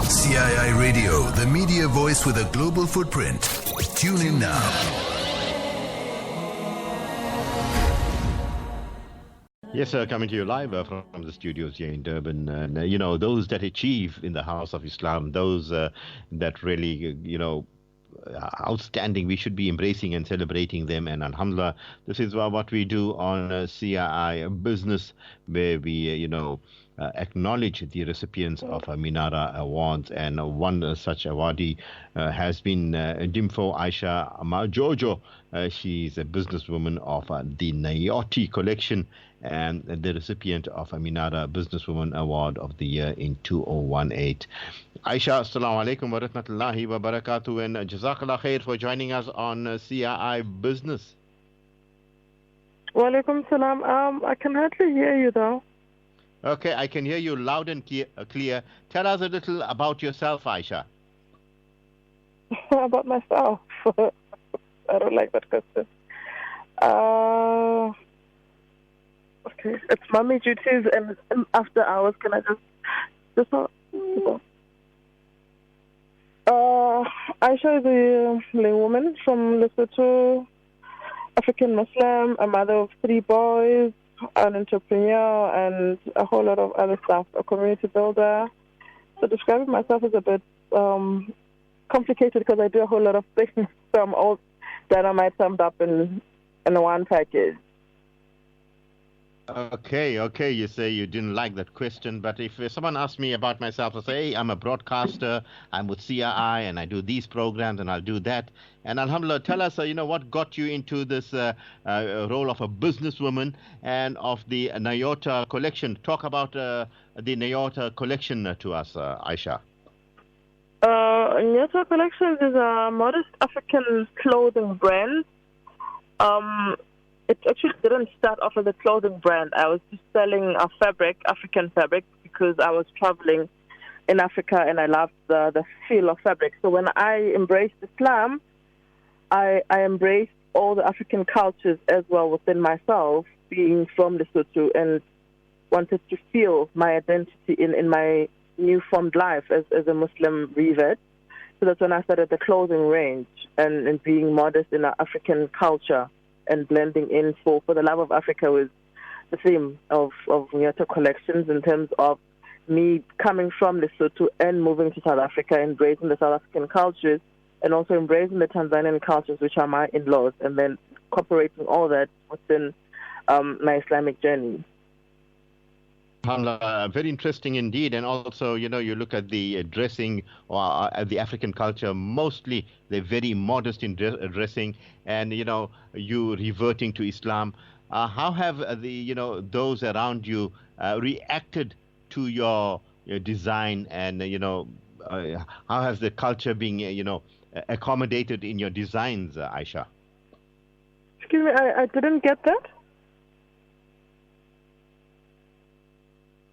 CII Radio, the media voice with a global footprint. Tune in now. Yes, sir, coming to you live from the studios here in Durban. And, those that achieve in the House of Islam, those that really, outstanding, we should be embracing and celebrating them. And alhamdulillah, this is what we do on CII Business, where we, acknowledge the recipients of Minara Awards. And one such awardee has been Dimpho Aisha Majoga. She's a businesswoman of the Nayoti collection and the recipient of a Minara Businesswoman Award of the Year in 2018. Aisha, assalamu alaikum wa rahmatullahi wa barakatuh, and jazakallah khair for joining us on CII Business. Wa alaikum salam. I can hardly hear you though. Okay, I can hear you loud and clear. Tell us a little about yourself, Aisha. About myself? I don't like that question. Okay, it's mommy duties and after hours. Can I just Aisha is a laywoman from Lesotho, African Muslim, a mother of 3 boys, an entrepreneur, and a whole lot of other stuff, a community builder. So describing myself is a bit complicated because I do a whole lot of things. So I'm all dynamite summed up in one package. Okay. You say you didn't like that question, but if someone asks me about myself, I say, hey, I'm a broadcaster, I'm with CII, and I do these programs, and I'll do that. And alhamdulillah, tell us, what got you into this role of a businesswoman and of the Nayota collection. Talk about the Nayota collection to us, Aisha. Nayota Collections is a modest African clothing brand. It actually didn't start off as a clothing brand. I was just selling African fabric, because I was traveling in Africa and I loved the feel of fabric. So when I embraced Islam, I embraced all the African cultures as well within myself, being from Lesotho, and wanted to feel my identity in my new formed life as a Muslim revert. So that's when I started the clothing range and being modest in our African culture and blending in for the love of Africa was the theme of Nayota Collections, in terms of me coming from Lesotho and moving to South Africa, embracing the South African cultures and also embracing the Tanzanian cultures, which are my in-laws, and then incorporating all that within my Islamic journey. Very interesting indeed. And also, you look at the dressing or the African culture, mostly they're very modest in dressing, and, you reverting to Islam. How have those around you reacted to your design, and, how has the culture been, accommodated in your designs, Aisha? Excuse me, I didn't get that.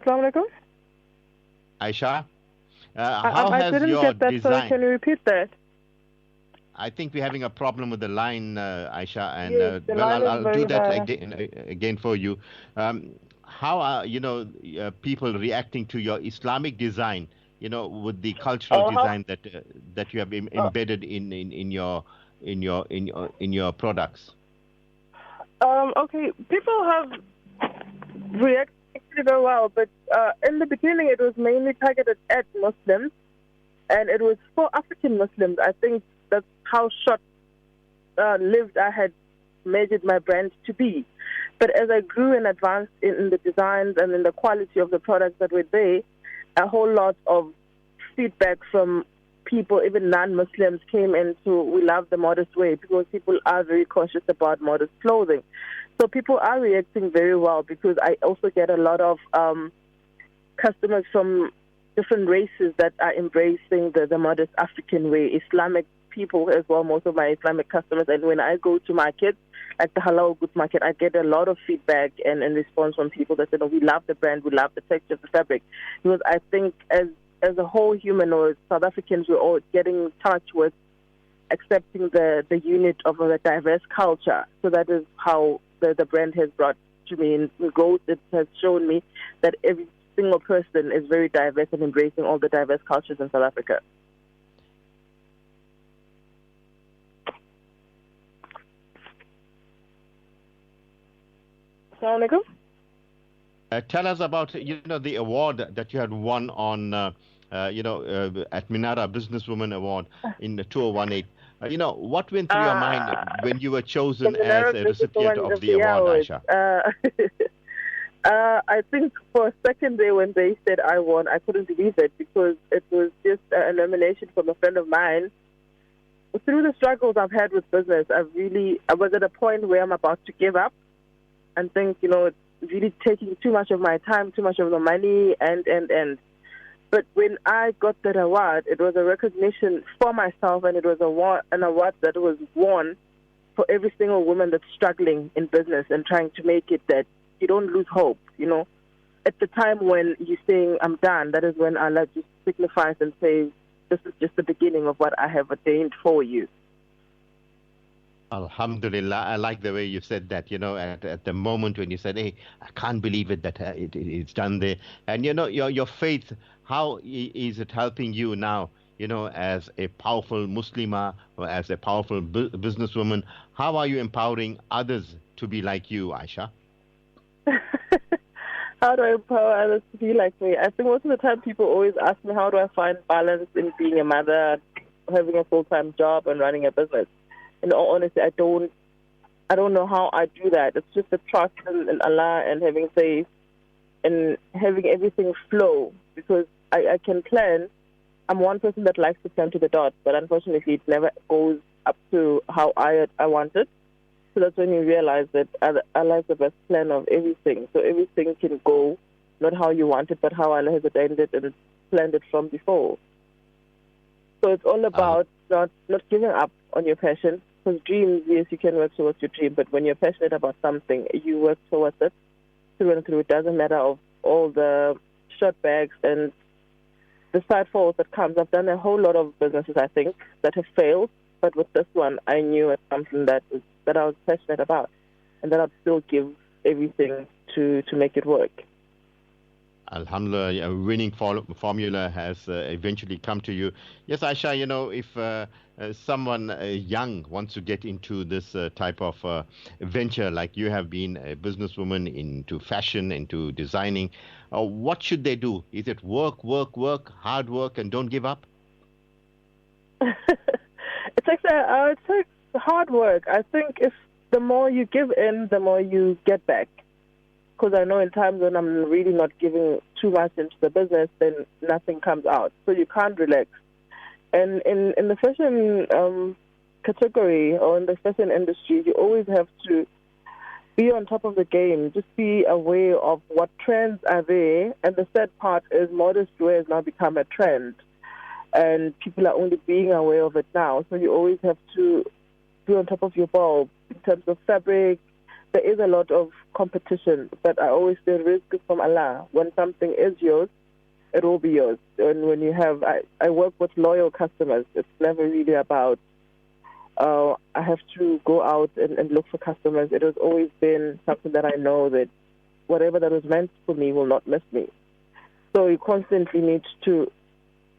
Assalamu alaikum. Aisha, how I has didn't your get that, design... so can you repeat that? I think we're having a problem with the line, Aisha, and yes, I'll do that again for you. How are people reacting to your Islamic design? With the cultural design that you have embedded in your products. Okay, people have reacted very well, but in the beginning it was mainly targeted at Muslims, and it was for African Muslims. I think that's how short-lived I had measured my brand to be. But as I grew and advanced in the designs and in the quality of the products that were there, a whole lot of feedback from people, even non-Muslims, came into we love the modest way, because people are very conscious about modest clothing. So people are reacting very well, because I also get a lot of customers from different races that are embracing the modest African way, Islamic people as well, most of my Islamic customers. And when I go to markets, like the halal goods market, I get a lot of feedback and response from people that say, we love the brand, we love the texture of the fabric. Because I think as a whole human, or South Africans, we're all getting in touch with accepting the unit of a diverse culture. So that is how the brand has brought to me. In growth, it has shown me that single person is very diverse and embracing all the diverse cultures in South Africa. Assalamu alaikum. Tell us about the award that you had won on at Minara Businesswoman Award in 2018. What went through your mind when you were chosen as a recipient of the award, Aisha? I think for a second there when they said I won, I couldn't believe it because it was just a nomination from a friend of mine. Through the struggles I've had with business, I was at a point where I'm about to give up and think, it's really taking too much of my time, too much of the money, and. But when I got that award, it was a recognition for myself, and it was an award that was won for every single woman that's struggling in business and trying to make it that you don't lose hope, At the time when you're saying, I'm done, that is when Allah just signifies and says, this is just the beginning of what I have ordained for you. Alhamdulillah, I like the way you said that, at the moment when you said, hey, I can't believe it that it's done there. And, your faith, how is it helping you now, as a powerful Muslimah or as a powerful businesswoman? How are you empowering others to be like you, Aisha? How do I empower others to be like me? I think most of the time people always ask me, how do I find balance in being a mother, having a full-time job and running a business? In all honesty, I don't know how I do that. It's just the trust in Allah and having faith and having everything flow. Because I can plan. I'm one person that likes to plan to the dot, but unfortunately it never goes up to how I want it. So that's when you realize that Allah is the best plan of everything. So everything can go not how you want it, but how Allah has ordained it and planned it from before. So it's all about not giving up on your passion. Because dreams, yes, you can work towards your dream, but when you're passionate about something, you work towards it through and through. It doesn't matter of all the short bags and the side falls that comes. I've done a whole lot of businesses, I think, that have failed, but with this one, I knew it's something that I was passionate about, and that I'd still give everything to make it work. Alhamdulillah, a winning formula has eventually come to you. Yes, Aisha, if someone young wants to get into this type of venture, like you have been a businesswoman into fashion, into designing, what should they do? Is it work, hard work, and don't give up? It takes hard work. I think if the more you give in, the more you get back. Because I know in times when I'm really not giving too much into the business, then nothing comes out. So you can't relax. And in the fashion category or in the fashion industry, you always have to be on top of the game. Just be aware of what trends are there. And the sad part is modest wear has now become a trend. And people are only being aware of it now. So you always have to be on top of your ball in terms of fabric. There is a lot of competition, but I always say risk is from Allah. When something is yours, it will be yours. And when you have, I work with loyal customers. It's never really about, I have to go out and look for customers. It has always been something that I know that whatever that was meant for me will not miss me. So you constantly need to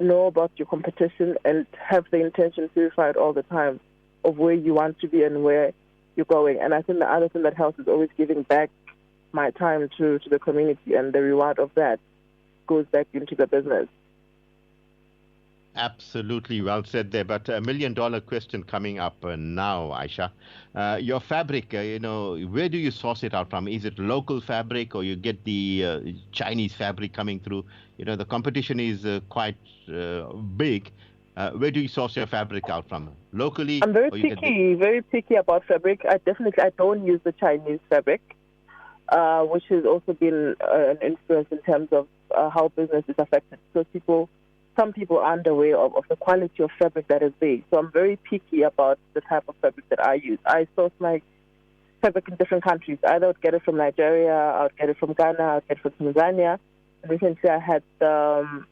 know about your competition and have the intention purified all the time of where you want to be and where you're going. And I think the other thing that helps is always giving back my time to the community, and the reward of that goes back into the business. Absolutely well said there. But $1 million question coming up now, Aisha. Your fabric, where do you source it out from? Is it local fabric or you get the Chinese fabric coming through? The competition is quite big. Where do you source your fabric out from? Locally? I'm very picky about fabric. I don't use the Chinese fabric, which has also been an influence in terms of how business is affected. So some people aren't aware of the quality of fabric that is there. So I'm very picky about the type of fabric that I use. I source my fabric in different countries. Either I would get it from Nigeria, I would get it from Ghana, I would get it from Tanzania. And recently I had the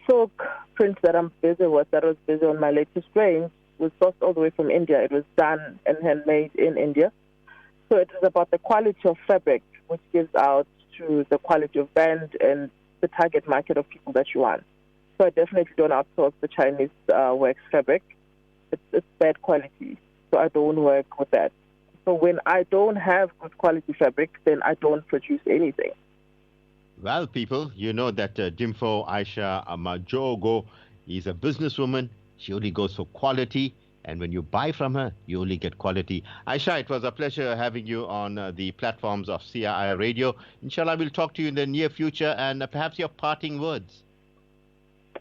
silk print that I'm busy with, that was busy on my latest range, was sourced all the way from India. It was done and handmade in India. So it is about the quality of fabric, which gives out to the quality of band and the target market of people that you want. So I definitely don't outsource the Chinese wax fabric. It's bad quality, so I don't work with that. So when I don't have good quality fabric, then I don't produce anything. Well, people, you know that Dimpho Aisha Majoga is a businesswoman. She only goes for quality. And when you buy from her, you only get quality. Aisha, it was a pleasure having you on the platforms of CRI Radio. Inshallah, we'll talk to you in the near future and perhaps your parting words.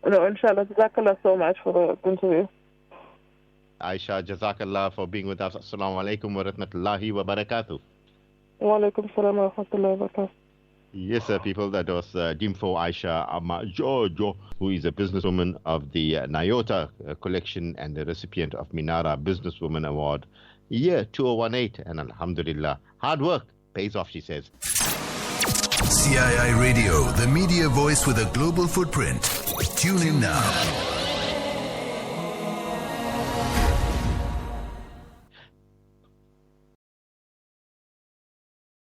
No, inshallah. Jazakallah so much for the interview. Aisha, Jazakallah for being with us. Assalamu alaikum wa rahmatullahi wa barakatuh. Wa alaikum salam wa rahmatullahi wa barakatuh. Yes, sir, people, that was Dimpho Aisha Majoga, who is a businesswoman of the Nyota collection and the recipient of Minara Businesswoman Award, year 2018. And alhamdulillah, hard work pays off, she says. CII Radio, the media voice with a global footprint. Tune in now.